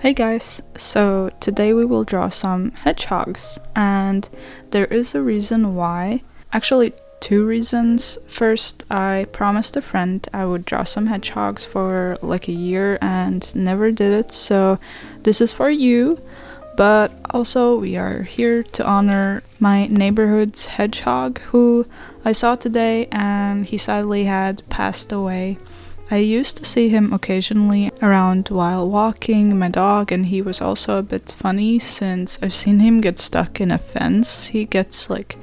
Hey guys, so today we will draw some hedgehogs, and there is a reason why. Actually, two reasons. First, I promised a friend I would draw some hedgehogs for like a year and never did it, so this is for you. But also we are here to honor my neighborhood's hedgehog who I saw today, and he sadly had passed away. I used to see him occasionally around while walking my dog, and he was also a bit funny since I've seen him get stuck in a fence he gets like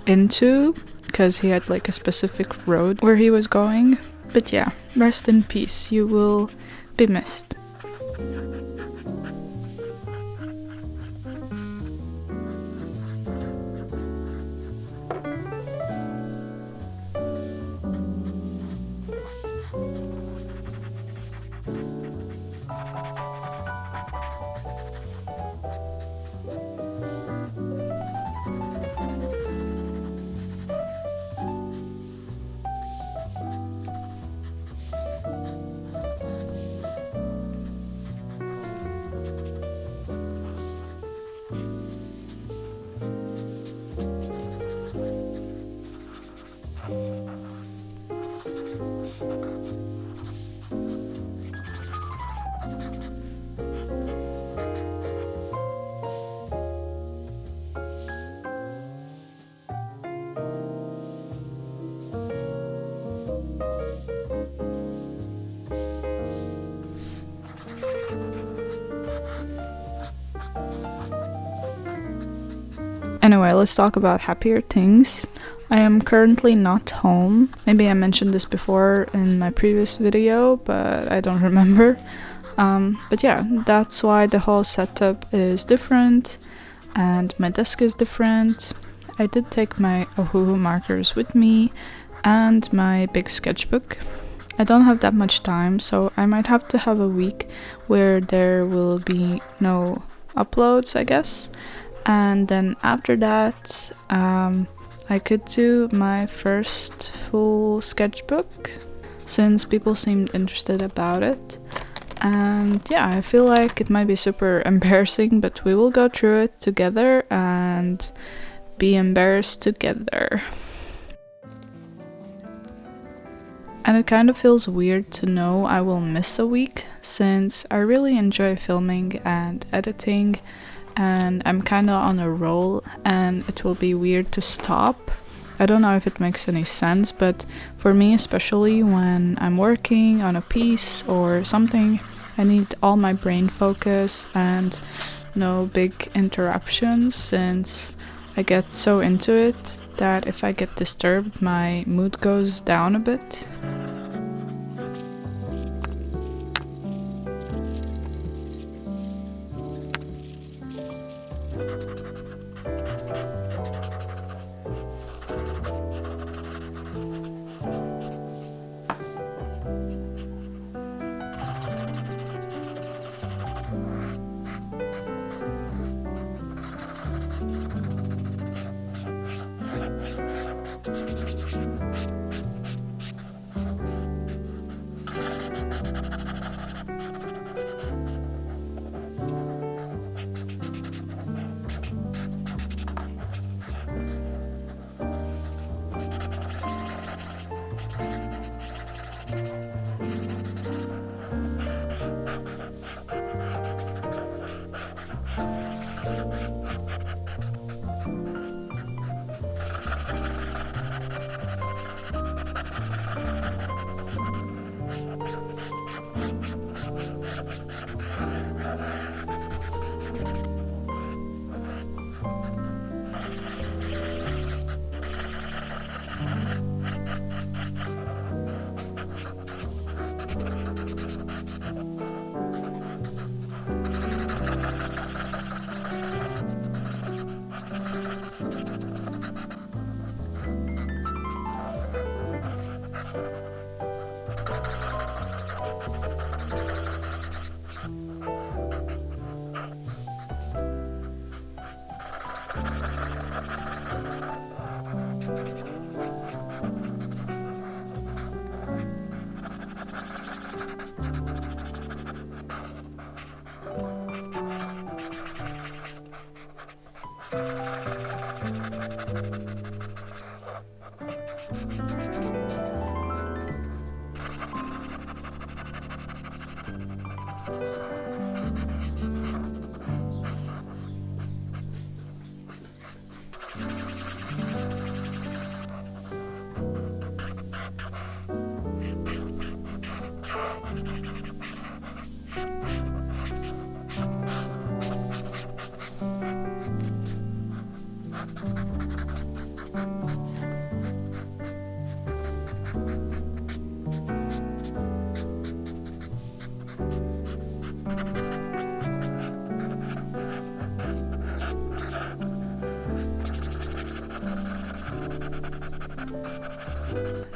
into because he had like a specific road where he was going. But yeah, rest in peace, you will be missed. Anyway, let's talk about happier things. I am currently not home. Maybe I mentioned this before in my previous video, but I don't remember. But yeah, that's why the whole setup is different and my desk is different. I did take my Ohuhu markers with me and my big sketchbook. I don't have that much time, so I might have to have a week where there will be no uploads, I guess. And then after that, I could do my first full sketchbook since people seemed interested about it. And yeah, I feel like it might be super embarrassing, but we will go through it together and be embarrassed together. And it kind of feels weird to know I will miss a week since I really enjoy filming and editing, and I'm kinda on a roll, and it will be weird to stop. I don't know if it makes any sense, but for me, especially when I'm working on a piece or something, I need all my brain focus and no big interruptions since I get so into it that if I get disturbed, my mood goes down a bit.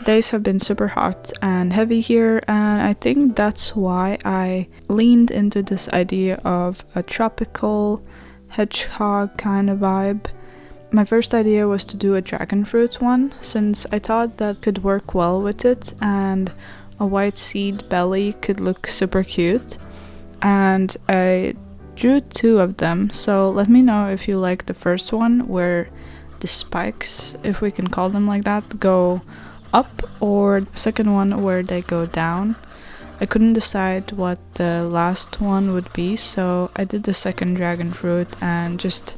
Days have been super hot and heavy here, and I think that's why I leaned into this idea of a tropical hedgehog kind of vibe. My first idea was to do a dragon fruit one, since I thought that could work well with it, and a white seed belly could look super cute. And I drew 2 of them, so let me know if you like the first one where the spikes, if we can call them like that, go up, or the second one where they go down. I couldn't decide what the last one would be, so I did the second dragon fruit and just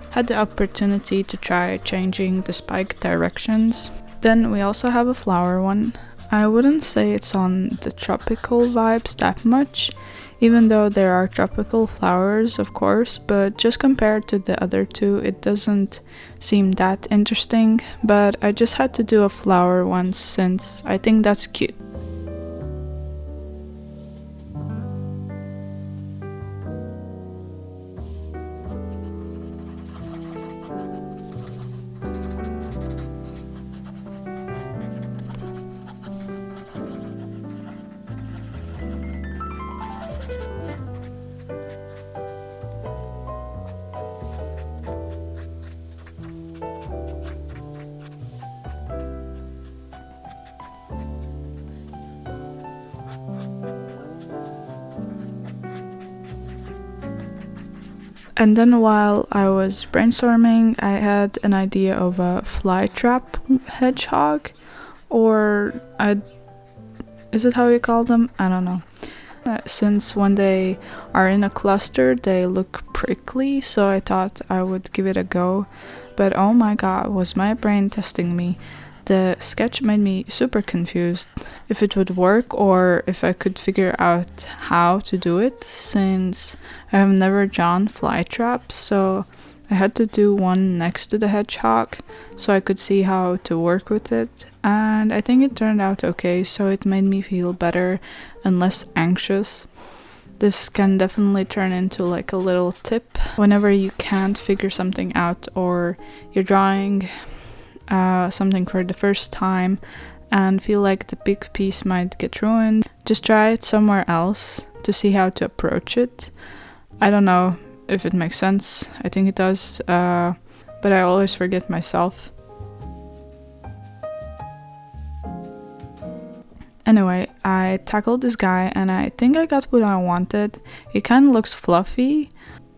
had the opportunity to try changing the spike directions. Then we also have a flower one. I wouldn't say it's on the tropical vibes that much, even though there are tropical flowers, of course, but just compared to the other 2, it doesn't seem that interesting. But I just had to do a flower one since I think that's cute. And then while I was brainstorming, I had an idea of a flytrap hedgehog, or is it how you call them? I don't know. Since when they are in a cluster, they look prickly, so I thought I would give it a go. But oh my god, was my brain testing me. The sketch made me super confused if it would work or if I could figure out how to do it, since I have never drawn fly traps, so I had to do one next to the hedgehog so I could see how to work with it, and I think it turned out okay, so it made me feel better and less anxious. This can definitely turn into like a little tip whenever you can't figure something out or you're drawing something for the first time and feel like the big piece might get ruined. Just try it somewhere else to see how to approach it. I don't know if it makes sense. I think it does, but I always forget myself. Anyway, I tackled this guy and I think I got what I wanted. It kind of looks fluffy.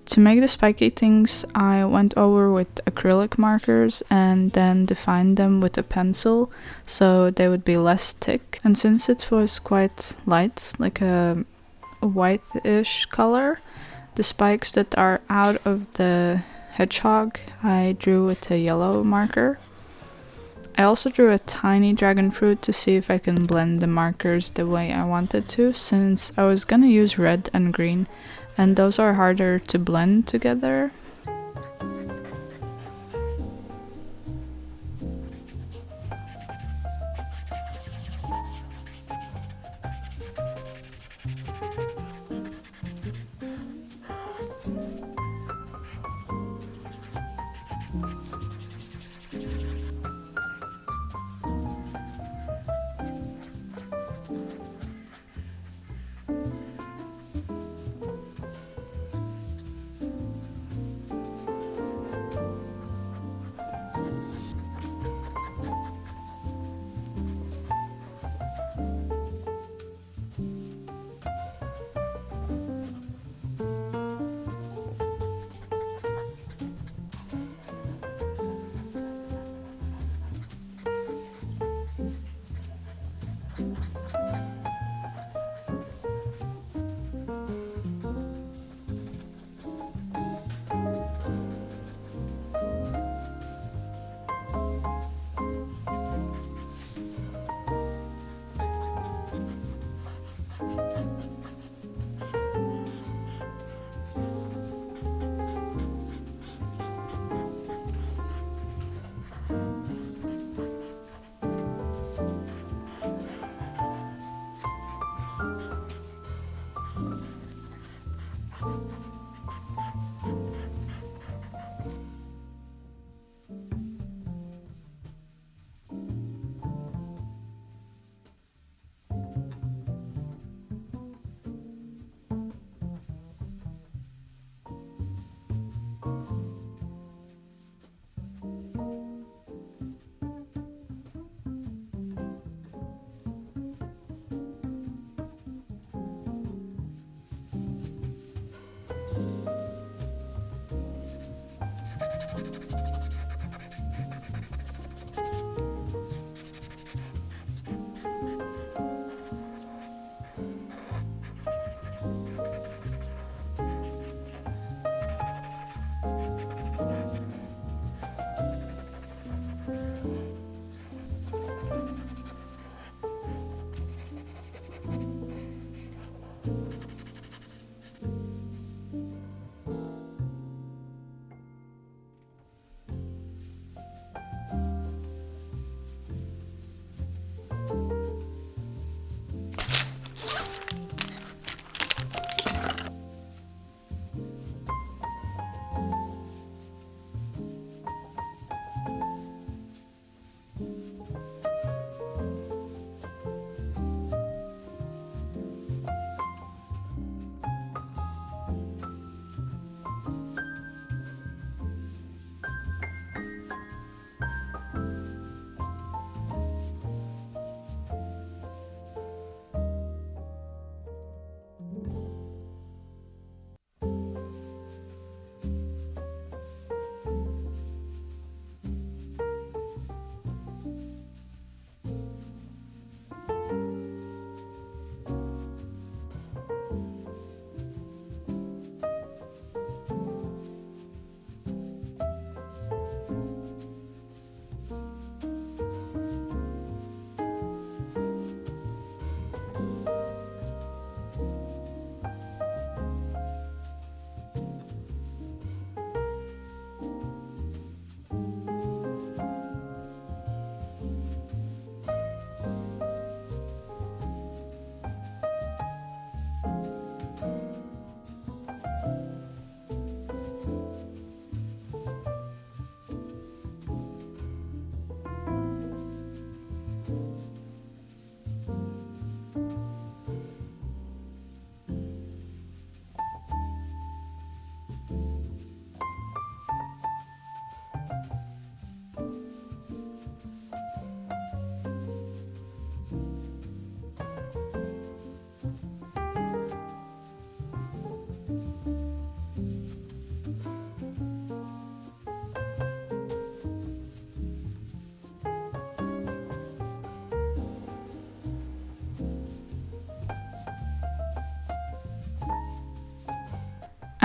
To make the spiky things, I went over with acrylic markers and then defined them with a pencil so they would be less thick. And since it was quite light, like a whitish color, the spikes that are out of the hedgehog I drew with a yellow marker. I also drew a tiny dragon fruit to see if I can blend the markers the way I wanted to, since I was gonna use red and green, and those are harder to blend together.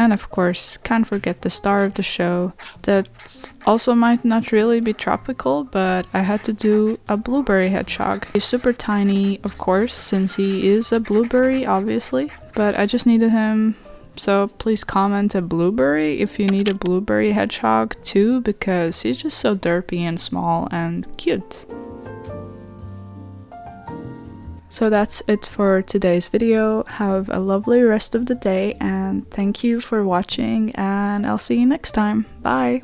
And of course, can't forget the star of the show that also might not really be tropical, but I had to do a blueberry hedgehog. He's super tiny, of course, since he is a blueberry, obviously, but I just needed him. So please comment a blueberry if you need a blueberry hedgehog too, because he's just so derpy and small and cute. So that's it for today's video. Have a lovely rest of the day and thank you for watching, and I'll see you next time. Bye!